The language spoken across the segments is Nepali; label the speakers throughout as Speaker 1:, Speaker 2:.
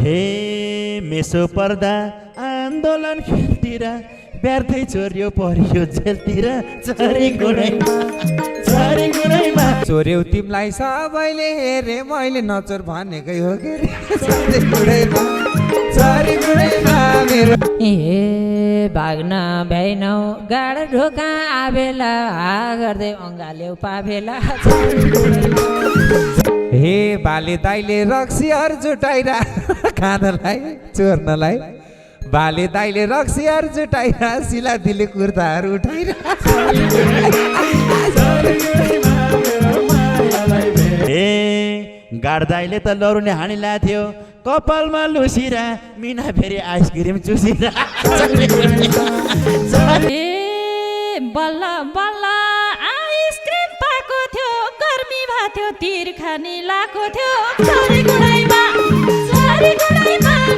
Speaker 1: हे मेसो पर्दा आन्दोलन खेलतिर व्यर्थै चोर्यो परियो जेलतिर चरी गुडैमा
Speaker 2: चोर्यौ तिमीलाई सबैले हेरे मैले नचोर भनेकै हो के चरी गुडैमा मेरो
Speaker 3: ए भाग्न भ्याइनौ गाडा ढोका आबेला गर्दै अङ्गाल्यौ पाबेला
Speaker 2: हे बाले दाइले रक्सीहरु जुटाइरा खाँदलाई चोर्नलाई बाले दाइले रक्सीहरु जुटाइरा सिला दिले कुर्ताहरु उठाइरा
Speaker 1: ए गाड्दाइले त लरुने हानिला थियो कपालमा लुसिरा मिना फेरि आइसक्रिम चुसिरा
Speaker 3: ए बल्ल बल्ल आइसक्रिम पाएको थियो गर्मी भएको थियो तिर खानी लाको थियो चरी गुडैमा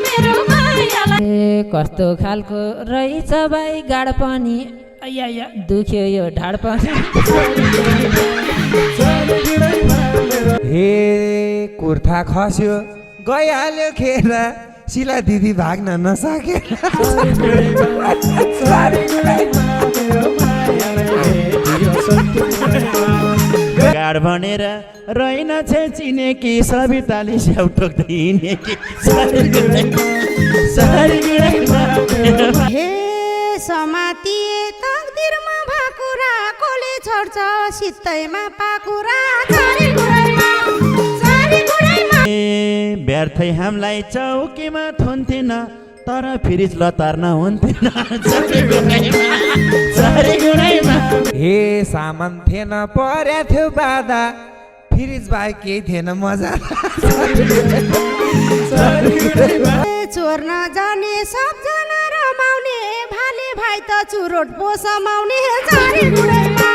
Speaker 3: मेरो मायालाई ए कस्तो खालको रहेछ भाइ गाड पनि अय्या दुख्यो यो ढाड पनि
Speaker 2: हे कुर्ता खस्यो गइहाल्यो खेर सिला दिदी भाग्न नसके
Speaker 1: गाड भनेर रहेन छे चिनेकी सविताले स्याउ ठोक्दै हिँडेकी
Speaker 4: हे समातिए तकदिरमा भाकुरा कोले छोड्छ सित्तैमा पाकुरा चरी गुडैमा
Speaker 1: ए व्यर्थै हामीलाई चौकीमा थुन्थेन तर फ्रिज लतार्न हुन्थेन चरी गुडैमा
Speaker 2: हे सामान थिएन पर्या थियो बाधा फ्रिज बाहेक केही थिएन मजा
Speaker 4: चोर्न जाने सबजना रमाउने भाले भाइ त चुरोट पो समाउने चरी गुडैमा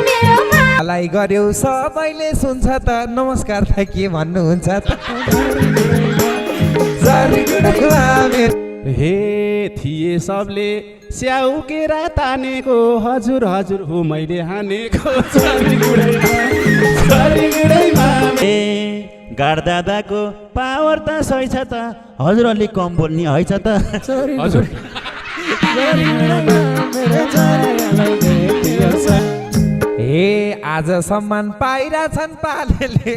Speaker 4: मेरो
Speaker 2: लाई गर्यो सबैले सुन्छ त नमस्कार त के भन्नुहुन्छ त
Speaker 5: हे थिए सबले स्याउ केरा तानेको हजुर हजुर हो मैले हानेको
Speaker 1: ए गाड दादाको पावर त सही छ त हजुर अलिक कम बोल्ने है छ त
Speaker 5: हजुर
Speaker 2: हे आज सम्मान पाइरा छन् पालेले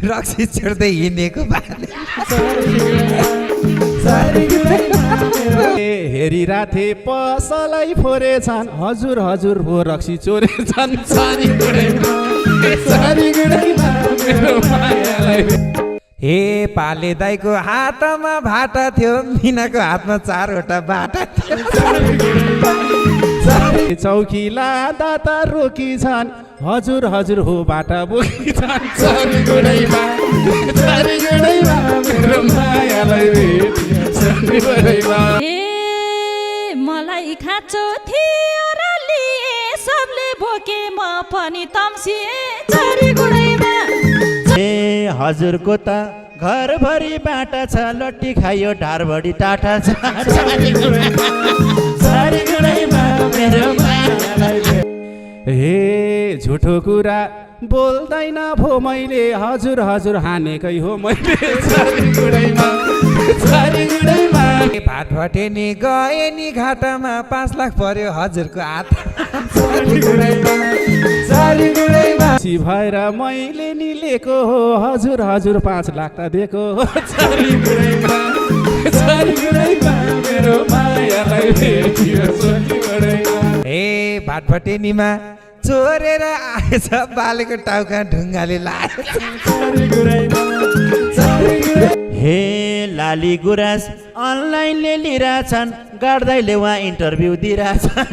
Speaker 2: रक्सी छोड्दै हिँडेको बाले
Speaker 5: हेरिराथे पसलै फोरेछन् हजुर हजुर हो रक्सी चोरेछन्
Speaker 2: हे पाले दाइको हातमा भाटा थियो मिनाको हातमा 4वटा बाटा थियो
Speaker 5: चौकी लादा त रोकी छन् हजुर हजुर हो बाटा बोकी छन्
Speaker 3: ए मलाई खाँचो थियो र लिए सबले बोके म पनि तम्सिए चरी गुडैमा
Speaker 1: ए हजुरको त घरभरि बाटा छ लट्टी खायो ढारभरि टाटा छ चरी गुडैमा मेरो मायालाई
Speaker 5: हे झुठो कुरा बोल्दैन भो मैले हजुर हजुर हानेकै हो मैले
Speaker 2: भात भटे नि गए नि घाटामा 5 लाख पर्यो हजुरको हात
Speaker 5: सी भएर मैले नि लिएको हो हजुर हजुर 5 लाख त दिएको हो
Speaker 2: हे भात भटे निमा चोरेर आएछ बालेको टाउका ढुङ्गाले लायो
Speaker 1: हे लाली गुराँस अनलाइनले लिइरहेछन् गाड्दैले उहाँ इन्टरभ्यू दिइरहेछन्